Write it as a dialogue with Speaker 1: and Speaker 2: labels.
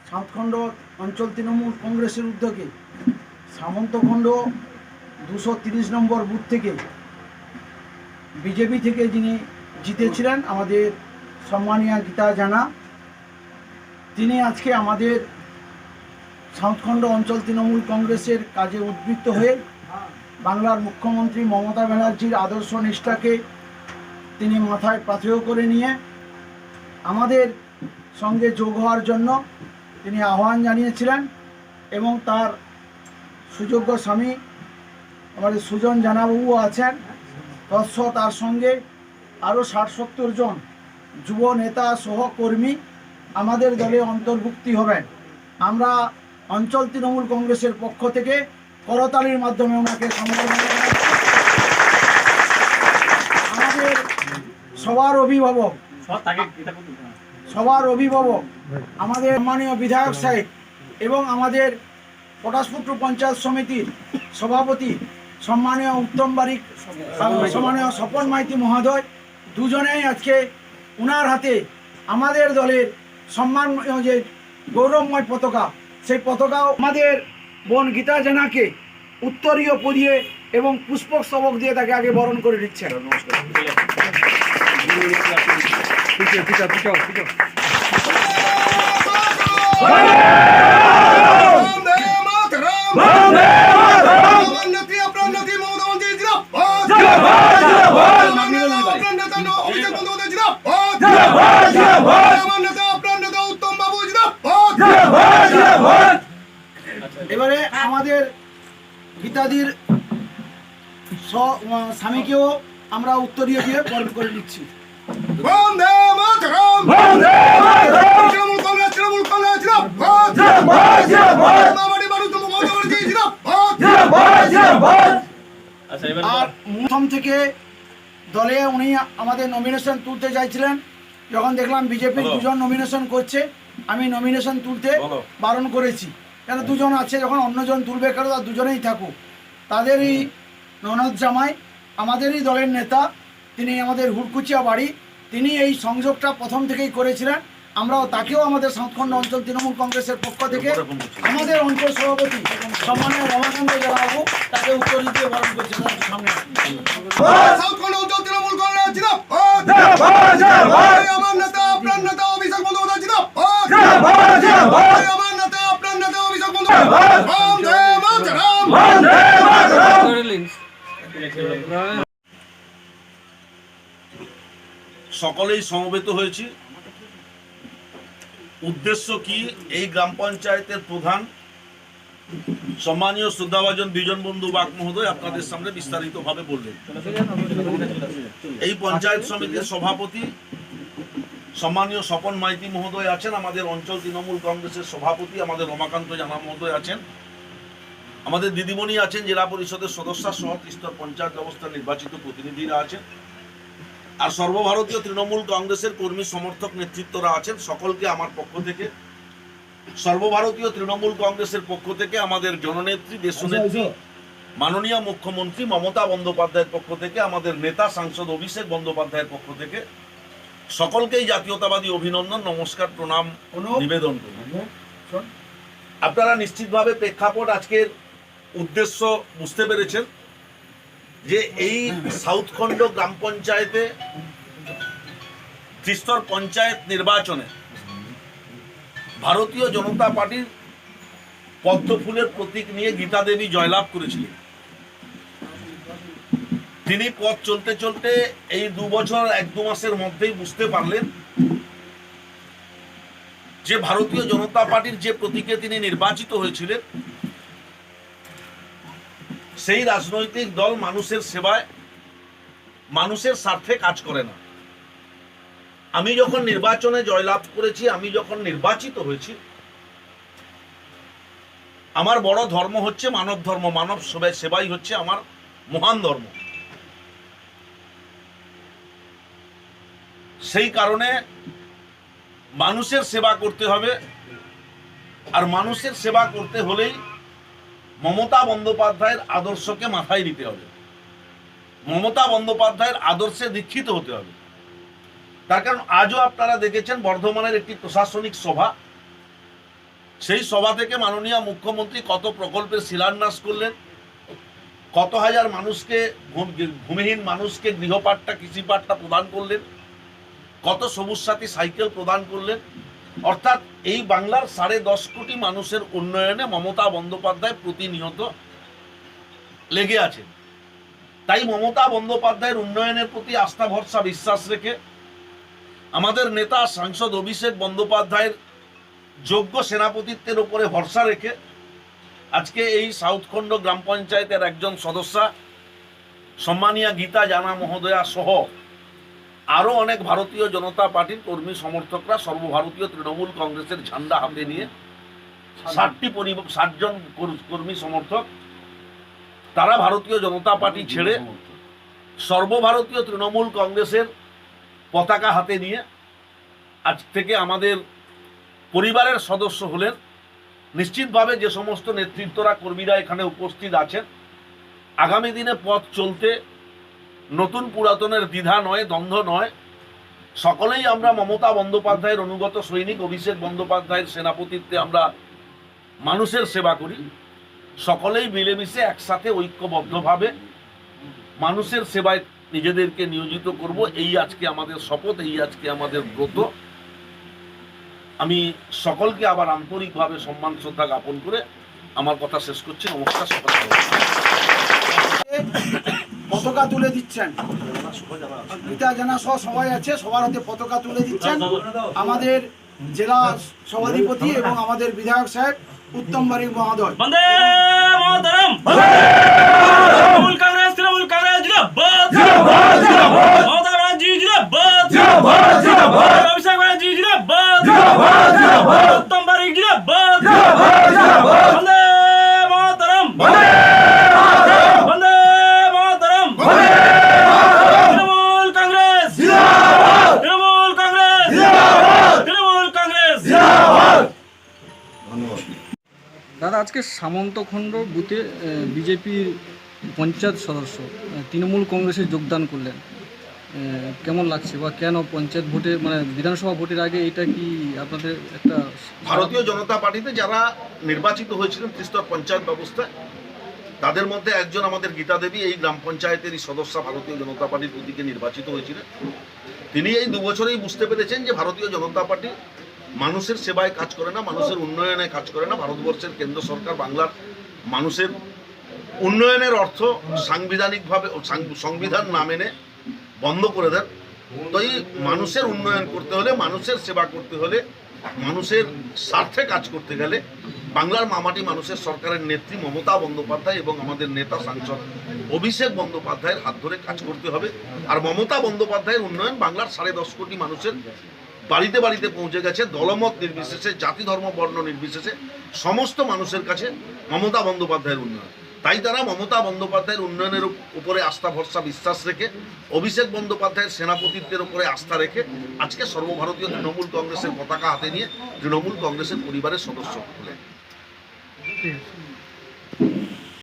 Speaker 1: সাতখণ্ড অঞ্চল তৃণমূল কংগ্রেসের উদ্যোগে সামন্তখণ্ড 230 নম্বর বুথ থেকে বিজেপি থেকে যিনি জিতেছিলেন আমাদের সম্মানীয় গীতা জানা, তিনি আজকে আমাদের সাতখণ্ড অঞ্চল তৃণমূল কংগ্রেসের কাজে উদ্বৃত্ত হয়ে বাংলার মুখ্যমন্ত্রী মমতা ব্যানার্জির আদর্শ নিষ্ঠাকে তিনি মাথায় পাথেয় করে নিয়ে আমাদের সঙ্গে যোগ হওয়ার জন্য তিনি আহ্বান জানিয়েছিলেন এবং তার সুযোগ্য স্বামী আমাদের সুজন জানাবাবু আছেন। তার সঙ্গে আরও 60-70 জন যুব নেতা সহকর্মী আমাদের দলে অন্তর্ভুক্তি হবেন। আমরা অঞ্চল তৃণমূল কংগ্রেসের পক্ষ থেকে করতালির মাধ্যমে ওনাকে সম্বোধন জানাই। আমাদের সবার অভিভাবক আমাদের সম্মানীয় বিধায়ক সাহেব এবং আমাদের পটাশপুকুর পঞ্চায়েত সমিতির সভাপতি সম্মানীয় উত্তম বারিক, সম্মানীয় স্বপন মাইতি মহোদয়, দুজনেই আজকে ওনার হাতে আমাদের দলের সম্মান যে গৌরবময় পতাকা, সেই পতাকাও আমাদের বোন গীতা জানাকে উত্তরীয় পরিয়ে এবং পুষ্পক স্তবক দিয়ে তাকে আগে বরণ করে দিচ্ছেন। এবারে আমাদের গীতাদির স্বামীকেও আমরা উত্তরীয় দিয়ে বরণ করে নিচ্ছি। আর প্রথম থেকে দলে উনি আমাদের নমিনেশন তুলতে চাইছিলেন, যখন দেখলাম বিজেপির দুজন নমিনেশন করছে, আমি নমিনেশন তুলতে বারণ করেছি। কেন দুজন আছে, যখন অন্যজন তুলবে কেন, তার দুজনেই থাকুক। তাদেরই ননদ জামাই আমাদেরই দলের নেতা, তিনি আমাদের হুড়কুচিয়া বাড়ি, তিনি এই সংযোগটা প্রথম থেকেই করেছিলেন। আমরাও তাকেও আমাদের সাতখণ্ড অঞ্চল তৃণমূল কংগ্রেসের পক্ষ থেকে আমাদের অঞ্চল সভাপতি সম্মানীয় রমাকান্ত জানাবো তাকে উত্তর দিতে বরণ করছে। সামনে সাতখণ্ড অঞ্চল তৃণমূল কংগ্রেস আমার নেতা আপনার নেতা অভিষেক বন্দ্যোপাধ্যায় আমার নেতা আপনার নেতা অভিষেক বন্দ্যোপাধ্যায়।
Speaker 2: সকলেই সমবেত হয়েছি। উদ্দেশ্য কি, এই গ্রাম পঞ্চায়েতের প্রধান সম্মানীয় শ্রদ্ধাভাজন বিজন বন্ধু বাগ মহোদয় আপনাদের সামনে বিস্তারিতভাবে বললেন। এই পঞ্চায়েত সমিতির সভাপতি সম্মানীয় স্বপন মাইতি মহোদয় আছেন, আমাদের অঞ্চল তৃণমূল কংগ্রেসের সভাপতি আমাদের রমাকান্ত জানা মহোদয় আছেন, আমাদের দিদিমণি আছেন, জেলা পরিষদের সদস্য সহ ত্রিস্তর পঞ্চায়েত ব্যবস্থার নির্বাচিত প্রতিনিধিরা আছেন, আর সর্বভারতীয় তৃণমূল কংগ্রেসের কর্মী সমর্থক নেতৃত্বরা আছেন। সকলকে আমার পক্ষ থেকে, সর্বভারতীয় তৃণমূল কংগ্রেসের পক্ষ থেকে, আমাদের জননেত্রী দেশনেত্রী মাননীয় মুখ্যমন্ত্রী মমতা বন্দ্যোপাধ্যায়ের পক্ষ থেকে, আমাদের নেতা সাংসদ অভিষেক বন্দ্যোপাধ্যায়ের পক্ষ থেকে সকলকেই জাতীয়তাবাদী অভিনন্দন, নমস্কার, প্রণাম নিবেদন করি। আপনারা নিশ্চিতভাবে প্রেক্ষাপট, আজকের উদ্দেশ্য বুঝতে পেরেছেন যে এই সাউথখণ্ড গ্রাম পঞ্চায়েতে ত্রিস্তর পঞ্চায়েত নির্বাচনে ভারতীয় জনতা পার্টির পদ্ম ফুলের প্রতীক নিয়ে গীতা দেবী জয়লাভ করেছিলেন। তিনি পথ চলতে চলতে এই 2 বছর 1-2 মাসের মধ্যেই বুঝতে পারলেন যে ভারতীয় জনতা পার্টির যে প্রতীকে তিনি নির্বাচিত হয়েছিলেন, সেই রাজনৈতিক দল মানুষের সেবায়, মানুষের স্বার্থে কাজ করে না। আমি যখন নির্বাচনে জয়লাভ করেছি, আমি যখন নির্বাচিত হয়েছি, আমার বড় ধর্ম হচ্ছে মানব ধর্ম, মানব সেবাই হচ্ছে আমার মহান ধর্ম। সেই কারণে মানুষের সেবা করতে হবে, আর মানুষের সেবা করতে হলেই মমতা বন্দ্যোপাধ্যায়ের আদর্শকে মাথায় নিতে হবে, মমতা বন্দ্যোপাধ্যায়ের আদর্শে দীক্ষিত হতে হবে। তার কারণ আজও আপনারা দেখেছেন বর্ধমানের একটি প্রশাসনিক সভা, সেই সভা থেকে মাননীয় মুখ্যমন্ত্রী কত প্রকল্পের শিলান্যাস করলেন, কত হাজার মানুষকে ভূমিহীন মানুষকে গৃহপাট্টা কৃষিপাট্টা প্রদান করলেন, কত সবুজ সাথী সাইকেল প্রদান করলেন। অর্থাৎ এই বাংলার 10.5 কোটি মানুষের উন্নয়নে মমতা বন্দ্যোপাধ্যায় প্রতিনিয়ত লেগে আছেন। তাই মমতা বন্দ্যোপাধ্যায়ের উন্নয়নের প্রতি আস্থা ভরসা বিশ্বাস রেখে আমাদের নেতা সাংসদ অভিষেক বন্দ্যোপাধ্যায়ের যোগ্য সেনাপতিত্বের উপরে ভরসা রেখে আজকে এই সাউথখণ্ড গ্রাম পঞ্চায়েতের একজন সদস্যা সম্মানীয় গীতা জানা মহোদয়া সহ আরও অনেক ভারতীয় জনতা পার্টির কর্মী সমর্থকরা সর্বভারতীয় তৃণমূল কংগ্রেসের ঝান্ডা হাতে নিয়ে 60 জন কর্মী সমর্থক তারা ভারতীয় জনতা পার্টি ছেড়ে সর্বভারতীয় তৃণমূল কংগ্রেসের পতাকা হাতে নিয়ে আজ থেকে আমাদের পরিবারের সদস্য হলেন। নিশ্চিতভাবে যে সমস্ত নেতৃত্বরা কর্মীরা এখানে উপস্থিত আছেন, আগামী দিনে পথ চলতে নতুন পুরাতনের দ্বিধা নয়, দ্বন্দ্ব নয়, সকলেই আমরা মমতা বন্দ্যোপাধ্যায়ের অনুগত সৈনিক। অভিষেক বন্দ্যোপাধ্যায়ের সেনাপতিত্বে আমরা মানুষের সেবা করি। সকলেই মিলেমিশে একসাথে ঐক্যবদ্ধভাবে মানুষের সেবায় নিজেদেরকে নিয়োজিত করব। এই আজকে আমাদের শপথ, এই আজকে আমাদের ব্রত। আমি সকলকে আবার আন্তরিকভাবে সম্মান শ্রদ্ধা জ্ঞাপন করে আমার কথা শেষ করছি। নমস্কার।
Speaker 1: পতাকা তুলে দিচ্ছেন, গীতা জানা সহ সবাই আছে, সবার হাতে পতাকা তুলে দিচ্ছেন আমাদের জেলা সভাধিপতি এবং আমাদের বিধায়ক সাহেব উত্তম বারিক মহোদয়।
Speaker 3: বন্দে মাতরম। তৃণমূল কংগ্রেস জিন্দাবাদ। মমতা ব্যানার্জি জিন্দাবাদ। অভিষেক ব্যানার্জি জিন্দাবাদ। উত্তম বারিক জিন্দাবাদ। বন্দে মাতরম। বন্দে মাতরম। তৃণমূল কংগ্রেস জিন্দাবাদ। তৃণমূল কংগ্রেস জিন্দাবাদ। তৃণমূল কংগ্রেস জিন্দাবাদ।
Speaker 4: দাদা, আজকে সামন্তখণ্ড বুথে বিজেপির পঞ্চায়েত সদস্য তৃণমূল কংগ্রেসে যোগদান করলেন, কেমন লাগছে বা কেন পঞ্চায়েত ভোটে মানে বিধানসভা ভোটের আগে এটা কি আপনাদের একটা
Speaker 2: ভারতীয় জনতা পার্টিতে যারা নির্বাচিত হয়েছিলেন ত্রিস্তর পঞ্চায়েত ব্যবস্থায়, তাদের মধ্যে একজন আমাদের গীতা দেবী এই গ্রাম পঞ্চায়েতেরই সদস্য ভারতীয় জনতা পার্টির প্রতীকে নির্বাচিত হয়েছিলেন। তিনি এই 2 বছরেই বুঝতে পেরেছেন যে ভারতীয় জনতা পার্টি মানুষের সেবায় কাজ করে না, মানুষের উন্নয়নে কাজ করে না। ভারতবর্ষের কেন্দ্র সরকার বাংলার মানুষের উন্নয়নের অর্থ সাংবিধানিকভাবে সংবিধান না মেনে বন্ধ করে দেন। তো এই মানুষের উন্নয়ন করতে হলে, মানুষের সেবা করতে হলে, মানুষের স্বার্থে কাজ করতে গেলে বাংলার মামাটি মানুষের সরকারের নেত্রী মমতা বন্দ্যোপাধ্যায় এবং আমাদের নেতা সাংসদ অভিষেক বন্দ্যোপাধ্যায়ের হাত ধরে কাজ করতে হবে। আর মমতা বন্দ্যোপাধ্যায়ের উন্নয়ন বাংলার 10.5 কোটি মানুষের বাড়িতে বাড়িতে পৌঁছে গেছে। দলমত নির্বিশেষে, জাতি ধর্ম বর্ণ নির্বিশেষে সমস্ত মানুষের কাছে মমতা বন্দ্যোপাধ্যায়ের উন্নয়ন। তাই তারা মমতা বন্দ্যোপাধ্যায়ের উন্নয়নের উপরে আস্থা ভরসা বিশ্বাস রেখে, অভিষেক বন্দ্যোপাধ্যায়ের সেনাপতিত্বের উপরে আস্থা রেখে আজকে সর্বভারতীয় তৃণমূল কংগ্রেসের পতাকা হাতে নিয়ে তৃণমূল কংগ্রেসের পরিবারের সদস্য হলেন।